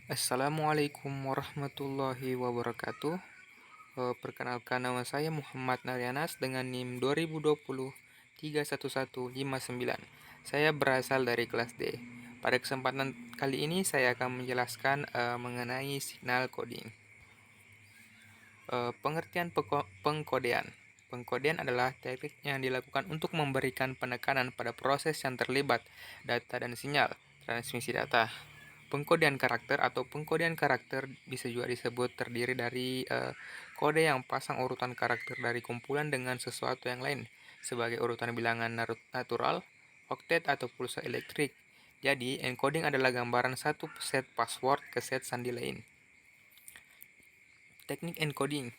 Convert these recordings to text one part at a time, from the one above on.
Assalamualaikum warahmatullahi wabarakatuh. Perkenalkan, nama saya Muhammad Naryanas dengan NIM 2020 31159. Saya berasal dari kelas D. Pada kesempatan kali ini saya akan menjelaskan mengenai signal coding. Pengertian pengkodean. Pengkodean adalah teknik yang dilakukan untuk memberikan penekanan pada proses yang terlibat data dan sinyal transmisi data. Pengkodean karakter atau pengkodean karakter bisa juga disebut terdiri dari kode yang pasang urutan karakter dari kumpulan dengan sesuatu yang lain sebagai urutan bilangan natural, oktet atau pulsa elektrik. Jadi, encoding adalah gambaran satu set password ke set sandi lain. Teknik encoding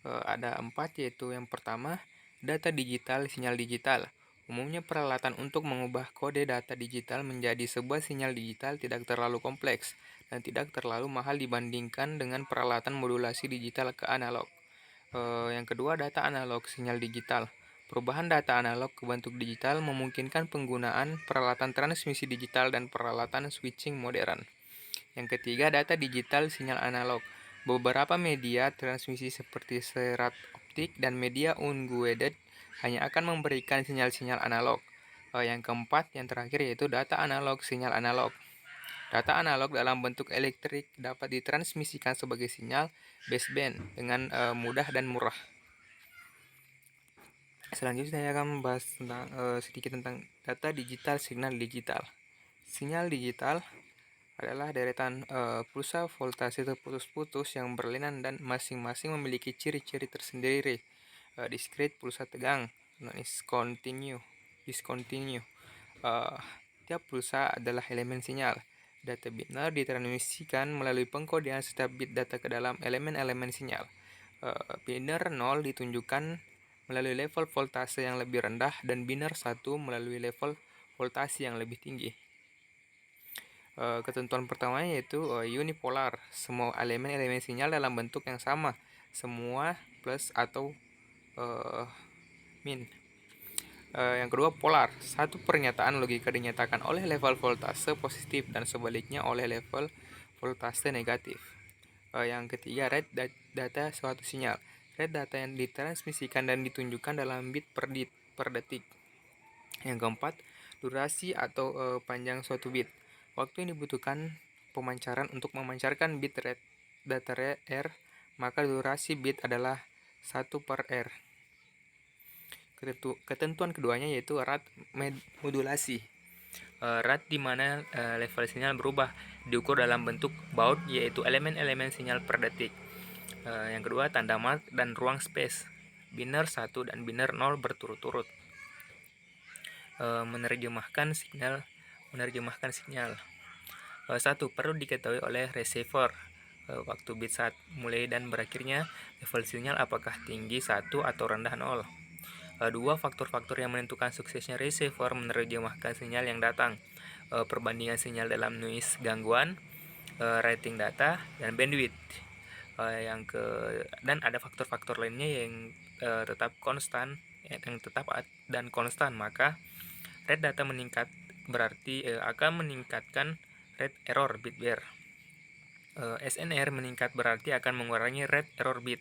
ada 4, yaitu yang pertama, data digital, sinyal digital. Umumnya peralatan untuk mengubah kode data digital menjadi sebuah sinyal digital tidak terlalu kompleks dan tidak terlalu mahal dibandingkan dengan peralatan modulasi digital ke analog. Yang kedua, data analog, sinyal digital. Perubahan data analog ke bentuk digital memungkinkan penggunaan peralatan transmisi digital dan peralatan switching modern. Yang ketiga, data digital, sinyal analog. Beberapa media transmisi seperti serat optik dan media unguided hanya akan memberikan sinyal-sinyal analog. Yang keempat, yang terakhir, yaitu data analog, sinyal analog. Data analog dalam bentuk elektrik dapat ditransmisikan sebagai sinyal baseband dengan mudah dan murah. Selanjutnya saya akan membahas sedikit tentang data digital, signal digital. Sinyal digital adalah deretan pulsa voltase terputus-putus yang berlainan dan masing-masing memiliki ciri-ciri tersendiri. Discrete pulsa tegang, discontinue. Tiap pulsa adalah elemen sinyal. Data biner ditransmisikan melalui pengkodean setiap bit data ke dalam elemen-elemen sinyal. Biner 0 ditunjukkan melalui level voltase yang lebih rendah dan biner 1 melalui level voltase yang lebih tinggi. Ketentuan pertamanya yaitu unipolar. Semua elemen-elemen sinyal dalam bentuk yang sama, semua plus atau min. Yang kedua, polar. Satu pernyataan logika dinyatakan oleh level voltase positif dan sebaliknya oleh level voltase negatif. Yang ketiga, rate data suatu sinyal. Rate data yang ditransmisikan dan ditunjukkan dalam bit per detik. Yang keempat, durasi atau panjang suatu bit. Waktu yang dibutuhkan pemancaran untuk memancarkan bit rate data R, maka durasi bit adalah 1 per R. Ketentuan keduanya yaitu rate modulasi. Rate di mana level sinyal berubah diukur dalam bentuk baud, yaitu elemen-elemen sinyal per detik. Yang kedua, tanda mark dan ruang space. Biner 1 dan biner 0 berturut-turut. Menerjemahkan sinyal. Satu, perlu diketahui oleh receiver waktu bit saat mulai dan berakhirnya level sinyal apakah tinggi 1 atau rendah 0. Dua, faktor-faktor yang menentukan suksesnya receiver menerjemahkan sinyal yang datang. Perbandingan sinyal dalam noise gangguan, rating data, dan bandwidth. Dan ada faktor-faktor lainnya yang tetap konstan, dan konstan, maka rate data meningkat berarti akan meningkatkan rate error bit bare. SNR meningkat berarti akan mengurangi rate error bit.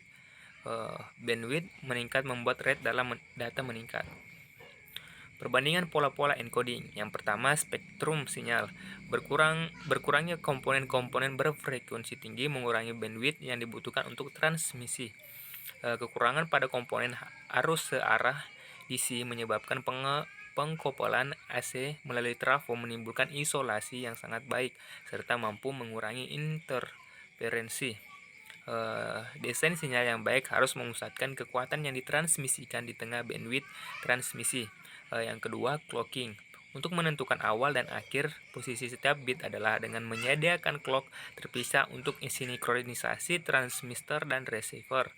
Bandwidth meningkat membuat rate dalam data meningkat. Perbandingan pola-pola encoding. Yang pertama, spektrum sinyal. Berkurangnya komponen-komponen berfrekuensi tinggi mengurangi bandwidth yang dibutuhkan untuk transmisi. Kekurangan pada komponen arus searah DC menyebabkan pengkopolan AC melalui trafo menimbulkan isolasi yang sangat baik serta mampu mengurangi interferensi. Desain sinyal yang baik harus memusatkan kekuatan yang ditransmisikan di tengah bandwidth transmisi. Yang kedua, clocking. Untuk menentukan awal dan akhir posisi setiap bit adalah dengan menyediakan clock terpisah untuk sinkronisasi transmitter dan receiver.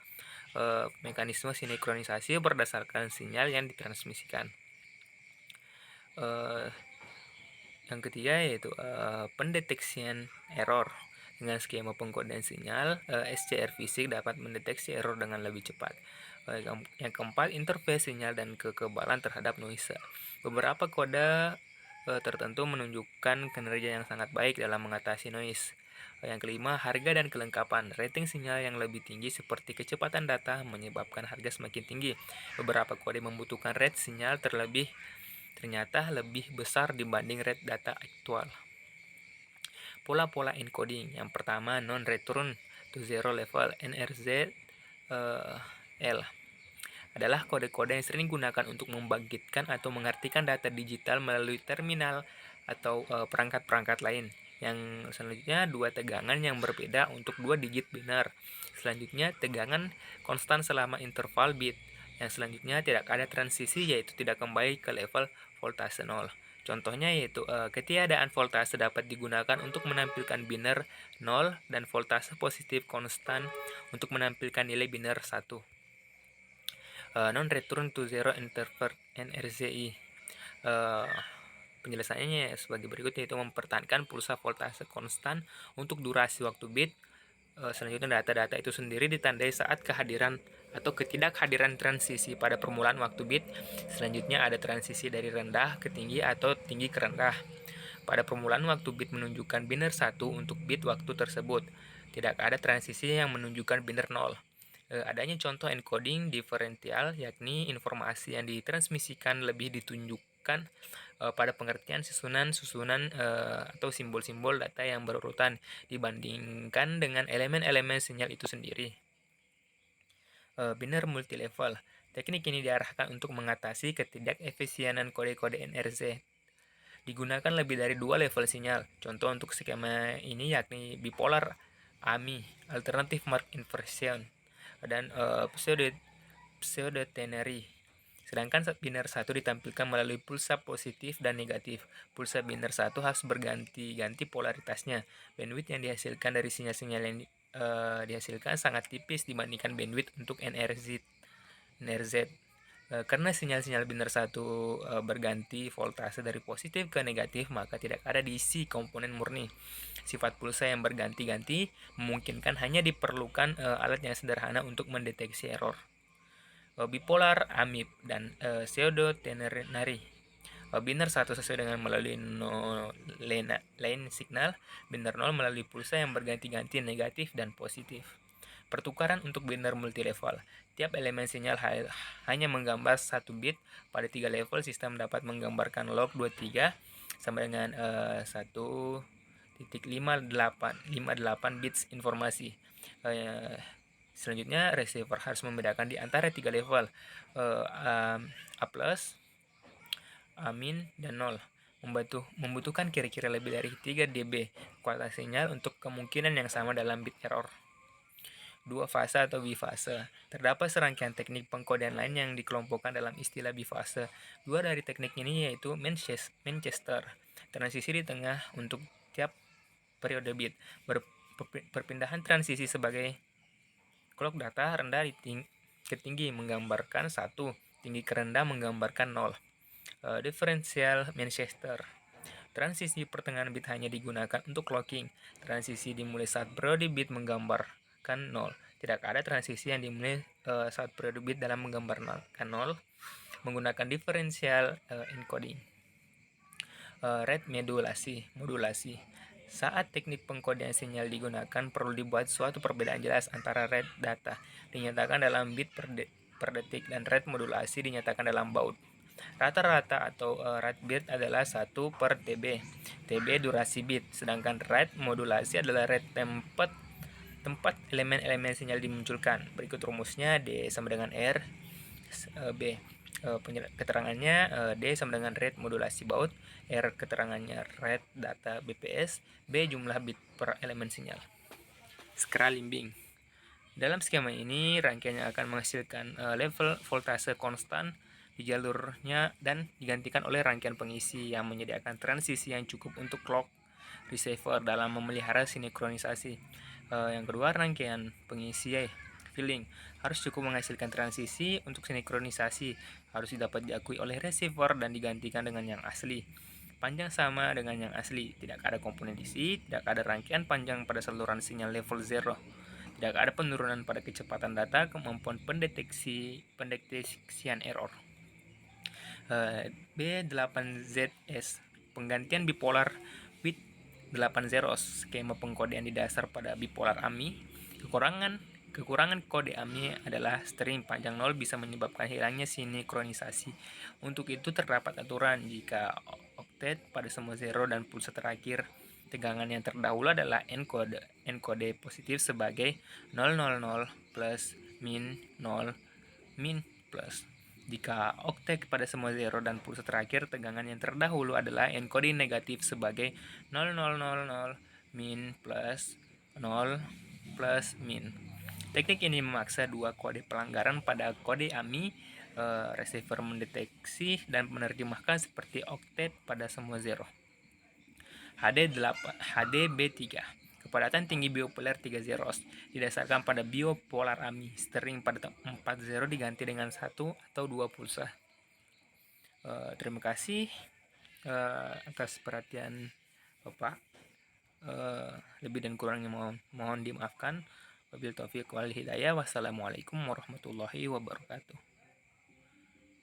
Mekanisme sinkronisasi berdasarkan sinyal yang ditransmisikan. Yang ketiga yaitu pendeteksian error. Dengan skema pengkodean sinyal, SCR fisik dapat mendeteksi error dengan lebih cepat. Yang keempat, interface sinyal dan kekebalan terhadap noise. Beberapa kode tertentu menunjukkan kinerja yang sangat baik dalam mengatasi noise. Yang kelima, harga dan kelengkapan. Rating sinyal yang lebih tinggi seperti kecepatan data menyebabkan harga semakin tinggi. Beberapa kode membutuhkan rate sinyal ternyata lebih besar dibanding rate data aktual. Pola-pola encoding. Yang pertama, non-return to zero level NRZ-L adalah kode-kode yang sering digunakan untuk membangkitkan atau mengartikan data digital melalui terminal atau perangkat-perangkat lain. Yang selanjutnya, dua tegangan yang berbeda untuk dua digit binar. Selanjutnya, tegangan konstan selama interval bit. Yang selanjutnya, tidak ada transisi, yaitu tidak kembali ke level voltase 0. Contohnya yaitu ketiadaan voltase dapat digunakan untuk menampilkan binar 0 dan voltase positif konstan untuk menampilkan nilai binar 1. Non-return to zero interval NRZI. Penjelasannya sebagai berikut, yaitu mempertahankan pulsa voltase konstan untuk durasi waktu bit. Selanjutnya, data-data itu sendiri ditandai saat kehadiran atau ketidakhadiran transisi pada permulaan waktu bit. Selanjutnya, ada transisi dari rendah ke tinggi atau tinggi ke rendah. Pada permulaan waktu bit menunjukkan binar 1 untuk bit waktu tersebut. Tidak ada transisi yang menunjukkan binar 0. Adanya contoh encoding diferensial, yakni informasi yang ditransmisikan lebih ditunjukkan pada pengertian susunan atau simbol-simbol data yang berurutan dibandingkan dengan elemen-elemen sinyal itu sendiri. Binar multilevel. Teknik ini diarahkan untuk mengatasi ketidakefisienan kode-kode NRZ. Digunakan lebih dari dua level sinyal. Contoh untuk skema ini yakni bipolar AMI, alternative mark inversion, dan pseudo-ternary. Sedangkan binar 1 ditampilkan melalui pulsa positif dan negatif. Pulsa binar 1 harus berganti-ganti polaritasnya. Bandwidth yang dihasilkan dari sinyal-sinyal yang dihasilkan sangat tipis dibandingkan bandwidth untuk NRZ. Karena sinyal-sinyal binar 1 berganti voltase dari positif ke negatif, maka tidak ada DC komponen murni. Sifat pulsa yang berganti-ganti memungkinkan hanya diperlukan alat yang sederhana untuk mendeteksi error. Bipolar, AMIP, dan pseudo-ternary. Binar 1 sesuai dengan melalui line signal, binar 0 melalui pulsa yang berganti-ganti negatif dan positif. Pertukaran untuk binar multilevel. Tiap elemen sinyal hanya menggambar 1 bit. Pada 3 level, sistem dapat menggambarkan log 23 sama dengan 1.58 bits informasi. Selanjutnya, receiver harus membedakan di antara 3 level, A+, A-, dan 0. Membutuhkan kira-kira lebih dari 3 dB kualitas sinyal untuk kemungkinan yang sama dalam bit error. Dua fase atau bifase. Terdapat serangkaian teknik pengkodean lain yang dikelompokkan dalam istilah bifase. Dua dari teknik ini yaitu Manchester, transisi di tengah untuk tiap periode bit. Perpindahan transisi sebagai clock data rendah ke tinggi menggambarkan 1, tinggi ke rendah menggambarkan 0. Differential Manchester. Transisi pertengahan bit hanya digunakan untuk clocking. Transisi dimulai saat periode bit menggambarkan 0. Tidak ada transisi yang dimulai saat periode bit dalam menggambarkan 0 menggunakan differential encoding. Rate modulasi. Saat teknik pengkodean sinyal digunakan, perlu dibuat suatu perbedaan jelas antara rate data dinyatakan dalam bit per detik dan rate modulasi dinyatakan dalam baud. Rata-rata atau rate bit adalah 1 per TB. TB durasi bit, sedangkan rate modulasi adalah rate tempat elemen-elemen sinyal dimunculkan. Berikut rumusnya: D sama dengan R, B. Keterangannya D sama dengan rate modulasi baud, R keterangannya rate data BPS, B jumlah bit per elemen sinyal. Skala Limbing. Dalam skema ini, rangkaiannya akan menghasilkan level voltase konstan di jalurnya dan digantikan oleh rangkaian pengisi yang menyediakan transisi yang cukup untuk clock receiver dalam memelihara sinkronisasi. Yang kedua, rangkaian pengisi filling harus cukup menghasilkan transisi untuk sinkronisasi, harus dapat diakui oleh receiver dan digantikan dengan yang asli. Panjang sama dengan yang asli, tidak ada komponen DC, tidak ada rangkaian panjang pada saluran sinyal level 0. Tidak ada penurunan pada kecepatan data, kemampuan pendeteksian error. B8ZS, penggantian bipolar with 8 zeros. Skema pengkodean di dasar pada bipolar AMI. Kekurangan kode AMI adalah string panjang 0 bisa menyebabkan hilangnya sinkronisasi. Untuk itu terdapat aturan jika oktet pada semua 0 dan pulsa terakhir tegangan yang terdahulu adalah enkode positif sebagai 000 plus min 0 min plus. Jika oktet pada semua 0 dan pulsa terakhir tegangan yang terdahulu adalah enkode negatif sebagai 0000 min plus 0 plus min. Teknik ini memaksa dua kode pelanggaran pada kode AMI. Receiver mendeteksi dan menerjemahkan seperti oktet pada semua 0. HDB3 kepadatan tinggi bipolar 3 zeros didasarkan pada bipolar AMI. String pada 4 zero diganti dengan 1 atau 2 pulsa. Terima kasih atas perhatian Bapak. Lebih dan kurangnya mohon dimaafkan. Wabillahi taufiq wal hidayah. Wassalamualaikum warahmatullahi wabarakatuh.